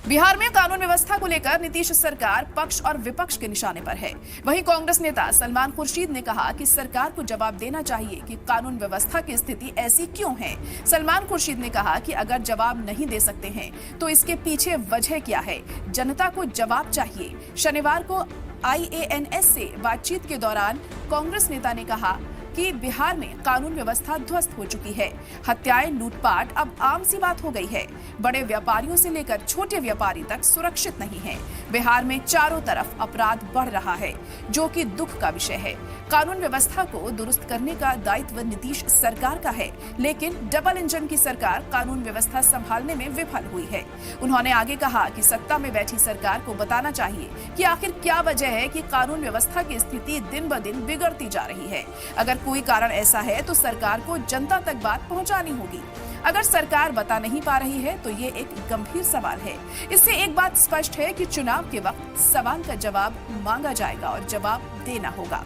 बिहार में कानून व्यवस्था को लेकर नीतीश सरकार पक्ष और विपक्ष के निशाने पर है। वहीं कांग्रेस नेता सलमान खुर्शीद ने कहा कि सरकार को जवाब देना चाहिए कि कानून व्यवस्था की स्थिति ऐसी क्यों है। सलमान खुर्शीद ने कहा कि अगर जवाब नहीं दे सकते हैं तो इसके पीछे वजह क्या है, जनता को जवाब चाहिए। शनिवार को IANS से बातचीत के दौरान कांग्रेस नेता ने कहा कि बिहार में कानून व्यवस्था ध्वस्त हो चुकी है। हत्याएं, लूटपाट अब आम सी बात हो गई है। बड़े व्यापारियों से लेकर छोटे व्यापारी तक सुरक्षित नहीं है। बिहार में चारों तरफ अपराध बढ़ रहा है, जो कि दुख का विषय है। कानून व्यवस्था को दुरुस्त करने का दायित्व नीतीश सरकार का है, लेकिन डबल इंजन की सरकार कानून व्यवस्था संभालने में विफल हुई है। उन्होंने आगे कहा कि सत्ता में बैठी सरकार को बताना चाहिए कि आखिर क्या वजह है कि कानून व्यवस्था की स्थिति दिन ब दिन बिगड़ती जा रही है। अगर कोई कारण ऐसा है तो सरकार को जनता तक बात पहुंचानी होगी। अगर सरकार बता नहीं पा रही है तो ये एक गंभीर सवाल है। इससे एक बात स्पष्ट है कि चुनाव के वक्त सवाल का जवाब मांगा जाएगा और जवाब देना होगा।